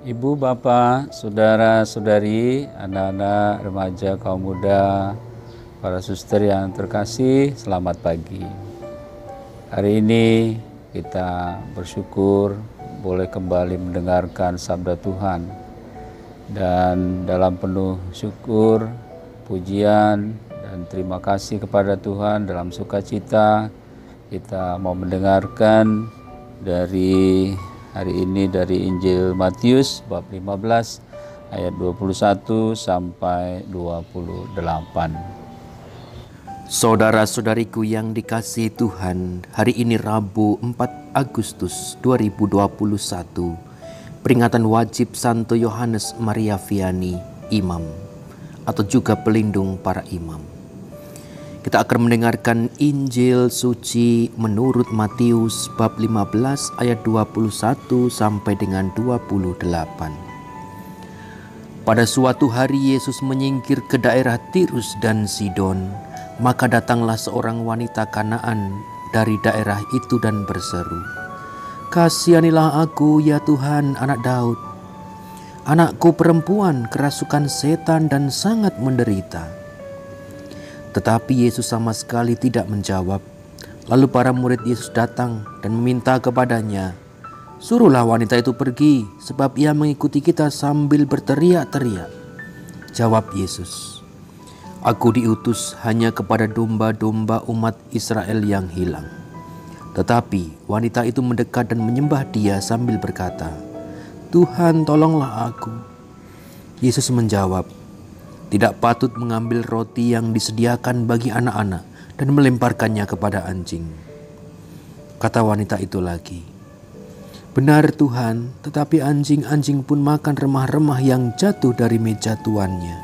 Ibu, Bapak, Saudara-saudari, anak-anak, remaja, kaum muda, para suster yang terkasih, selamat pagi. Hari ini kita bersyukur boleh kembali mendengarkan sabda Tuhan. Dan dalam penuh syukur, pujian, dan terima kasih kepada Tuhan dalam sukacita, kita mau mendengarkan dari hari ini dari Injil Matius bab 15 ayat 21 sampai 28. Saudara-saudariku yang dikasihi Tuhan, hari ini Rabu 4 Agustus 2021, peringatan wajib Santo Yohanes Maria Vianney, imam, atau juga pelindung para imam. Kita akan mendengarkan Injil suci menurut Matius bab 15 ayat 21 sampai dengan 28. Pada suatu hari Yesus menyingkir ke daerah Tirus dan Sidon, maka datanglah seorang wanita Kanaan dari daerah itu dan berseru, "Kasihanilah aku ya Tuhan, anak Daud. Anakku perempuan kerasukan setan dan sangat menderita." Tetapi Yesus sama sekali tidak menjawab. Lalu para murid Yesus datang dan meminta kepadanya, "Suruhlah wanita itu pergi, sebab ia mengikuti kita sambil berteriak-teriak." Jawab Yesus, "Aku diutus hanya kepada domba-domba umat Israel yang hilang." Tetapi wanita itu mendekat dan menyembah Dia sambil berkata, "Tuhan, tolonglah aku." Yesus menjawab, "Tidak patut mengambil roti yang disediakan bagi anak-anak dan melemparkannya kepada anjing." Kata wanita itu lagi, "Benar Tuhan, tetapi anjing-anjing pun makan remah-remah yang jatuh dari meja tuannya."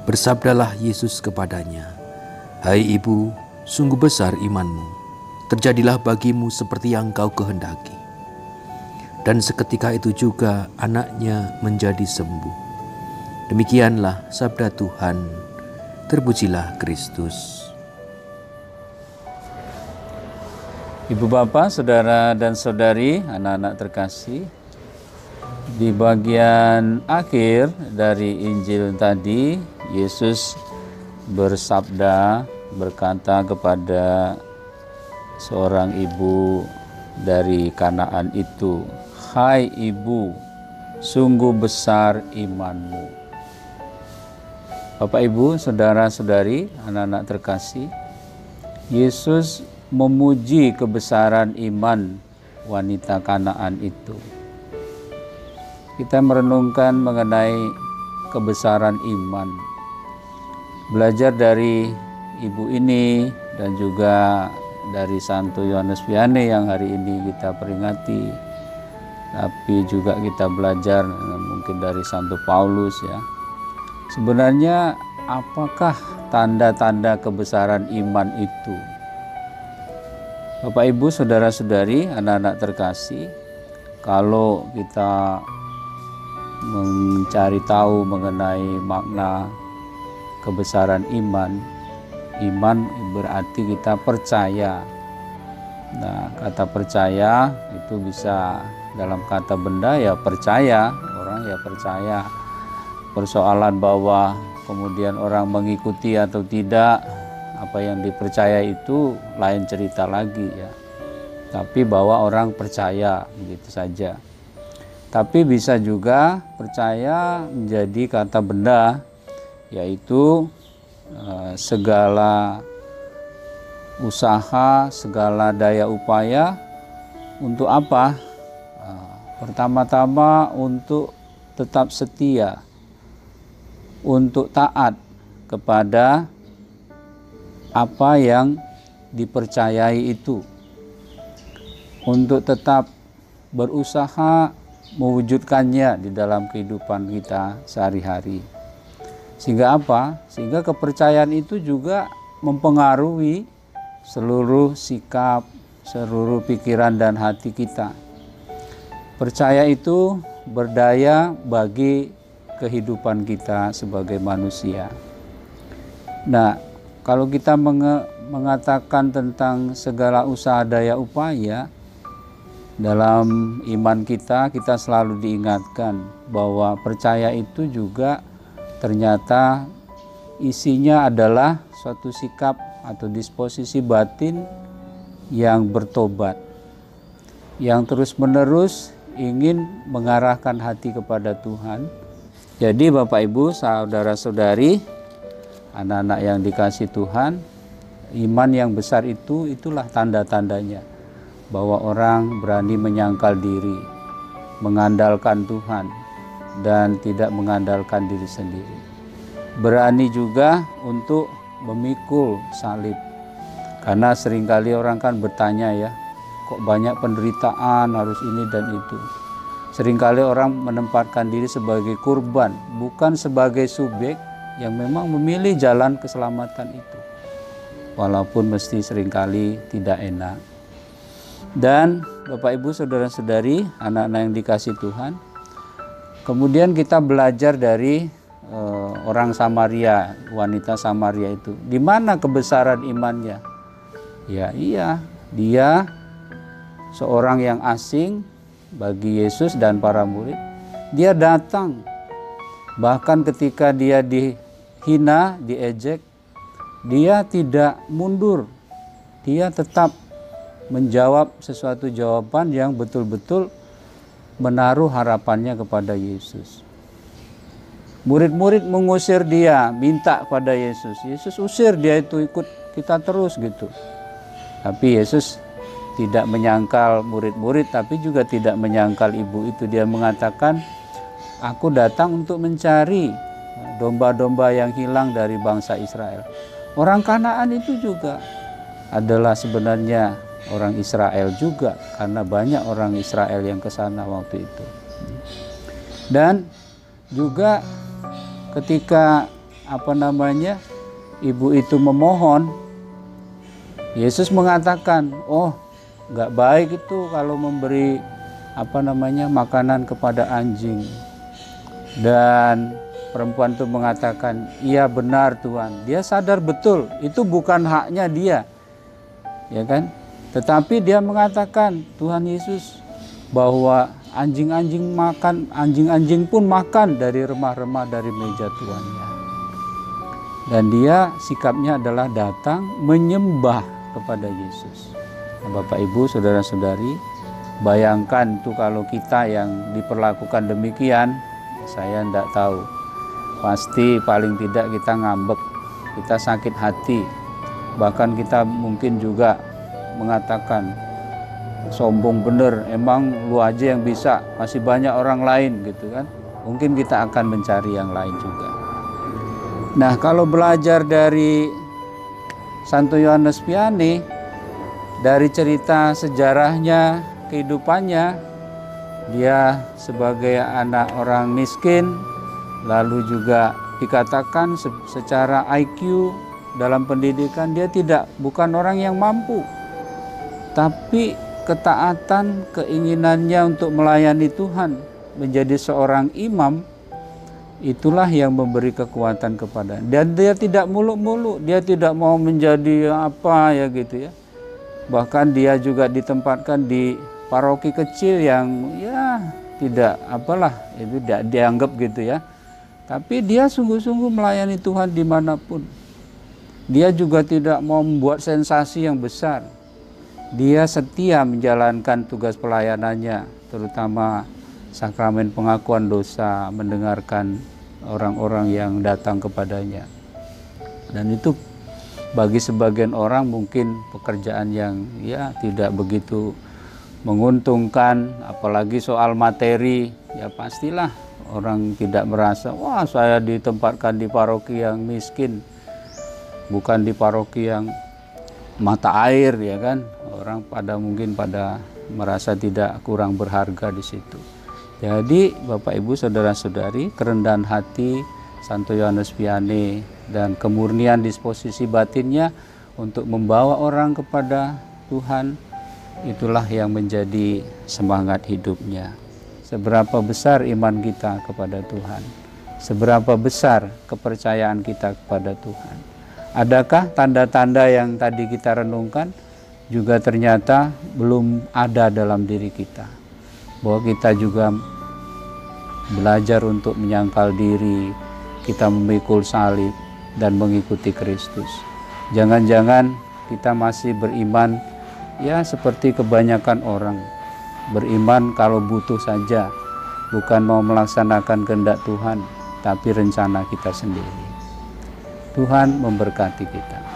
Bersabdalah Yesus kepadanya, "Hai ibu, sungguh besar imanmu. Terjadilah bagimu seperti yang kau kehendaki." Dan seketika itu juga anaknya menjadi sembuh. Demikianlah sabda Tuhan. Terpujilah Kristus. Ibu, Bapak, Saudara dan Saudari, anak-anak terkasih, di bagian akhir dari Injil tadi, Yesus bersabda, berkata kepada seorang ibu dari Kanaan itu, "Hai ibu, sungguh besar imanmu." Bapak, Ibu, Saudara-saudari, anak-anak terkasih, Yesus memuji kebesaran iman wanita Kanaan itu. Kita merenungkan mengenai kebesaran iman. Belajar dari ibu ini dan juga dari Santo Yohanes Vianney yang hari ini kita peringati. Tapi juga kita belajar mungkin dari Santo Paulus ya. Sebenarnya apakah tanda-tanda kebesaran iman itu? Bapak, Ibu, Saudara-saudari, anak-anak terkasih, kalau kita mencari tahu mengenai makna kebesaran iman, iman berarti kita percaya. Nah, kata percaya itu bisa dalam kata benda ya percaya, orang ya percaya. Persoalan bahwa kemudian orang mengikuti atau tidak apa yang dipercaya itu lain cerita lagi ya. Tapi bahwa orang percaya begitu saja. Tapi bisa juga percaya menjadi kata benda, yaitu segala usaha, segala daya upaya untuk apa? Pertama-tama untuk tetap setia, untuk taat kepada apa yang dipercayai itu, untuk tetap berusaha mewujudkannya di dalam kehidupan kita sehari-hari. Sehingga apa? Sehingga kepercayaan itu juga mempengaruhi seluruh sikap, seluruh pikiran dan hati kita. Percaya itu berdaya bagi kehidupan kita sebagai manusia. Nah, kalau kita mengatakan tentang segala usaha daya upaya, Dalam iman kita selalu diingatkan bahwa percaya itu juga ternyata isinya adalah suatu sikap atau disposisi batin yang bertobat, yang terus-menerus ingin mengarahkan hati kepada Tuhan. Jadi Bapak Ibu, saudara-saudari, anak-anak yang dikasihi Tuhan, iman yang besar itulah tanda-tandanya bahwa orang berani menyangkal diri, mengandalkan Tuhan, dan tidak mengandalkan diri sendiri. Berani juga untuk memikul salib. Karena seringkali orang kan bertanya ya, kok banyak penderitaan harus ini dan itu. Seringkali orang menempatkan diri sebagai kurban, bukan sebagai subjek yang memang memilih jalan keselamatan itu. Walaupun mesti seringkali tidak enak. Dan Bapak Ibu saudara-saudari, anak-anak yang dikasihi Tuhan, kemudian kita belajar dari orang Samaria, wanita Samaria itu. Di mana kebesaran imannya? Ya iya, dia seorang yang asing bagi Yesus dan para murid. Dia datang, bahkan ketika dia dihina, diejek, dia tidak mundur. Dia tetap menjawab sesuatu jawaban yang betul-betul menaruh harapannya kepada Yesus. Murid-murid mengusir dia, minta pada Yesus. Yesus usir dia itu, ikut kita terus gitu. Tapi Yesus tidak menyangkal murid-murid, tapi juga tidak menyangkal ibu itu. Dia mengatakan, aku datang untuk mencari domba-domba yang hilang dari bangsa Israel. Orang Kanaan itu juga adalah sebenarnya orang Israel juga, karena banyak orang Israel yang ke sana waktu itu. Dan juga ketika ibu itu memohon, Yesus mengatakan, oh nggak baik itu kalau memberi makanan kepada anjing. Dan perempuan itu mengatakan, iya benar Tuhan. Dia sadar betul itu bukan haknya dia, ya kan? Tetapi dia mengatakan, Tuhan Yesus, bahwa anjing-anjing pun makan dari remah-remah dari meja tuannya. Dan dia sikapnya adalah datang menyembah kepada Yesus. Nah, Bapak Ibu, saudara-saudari, bayangkan tuh kalau kita yang diperlakukan demikian, saya tidak tahu. Pasti paling tidak kita ngambek, kita sakit hati. Bahkan kita mungkin juga mengatakan, sombong bener, emang lu aja yang bisa, masih banyak orang lain gitu kan. Mungkin kita akan mencari yang lain juga. Nah, kalau belajar dari Santo Yohanes Vianney, dari cerita sejarahnya, kehidupannya, dia sebagai anak orang miskin, lalu juga dikatakan secara IQ dalam pendidikan dia bukan orang yang mampu. Tapi ketaatan, keinginannya untuk melayani Tuhan, menjadi seorang imam, itulah yang memberi kekuatan kepada. Dan dia tidak muluk-muluk, dia tidak mau menjadi apa ya gitu ya. Bahkan dia juga ditempatkan di paroki kecil yang ya tidak itu tidak dianggap gitu ya. Tapi dia sungguh-sungguh melayani Tuhan dimanapun. Dia juga tidak mau membuat sensasi yang besar. Dia setia menjalankan tugas pelayanannya, terutama sakramen pengakuan dosa, mendengarkan orang-orang yang datang kepadanya. Dan itu bagi sebagian orang mungkin pekerjaan yang ya tidak begitu menguntungkan, apalagi soal materi. Ya pastilah orang tidak merasa, wah saya ditempatkan di paroki yang miskin, bukan di paroki yang mata air, ya kan. Orang mungkin pada merasa tidak kurang berharga di situ. Jadi Bapak Ibu saudara-saudari, kerendahan hati Santo Yohanes Vianney dan kemurnian disposisi batinnya untuk membawa orang kepada Tuhan, itulah yang menjadi semangat hidupnya. Seberapa besar iman kita kepada Tuhan, seberapa besar kepercayaan kita kepada Tuhan. Adakah tanda-tanda yang tadi kita renungkan? juga ternyata belum ada dalam diri kita. Bahwa kita juga belajar untuk menyangkal diri, kita memikul salib dan mengikuti Kristus. Jangan-jangan kita masih beriman ya seperti kebanyakan orang, beriman kalau butuh saja, bukan mau melaksanakan kehendak Tuhan, tapi rencana kita sendiri. Tuhan memberkati kita.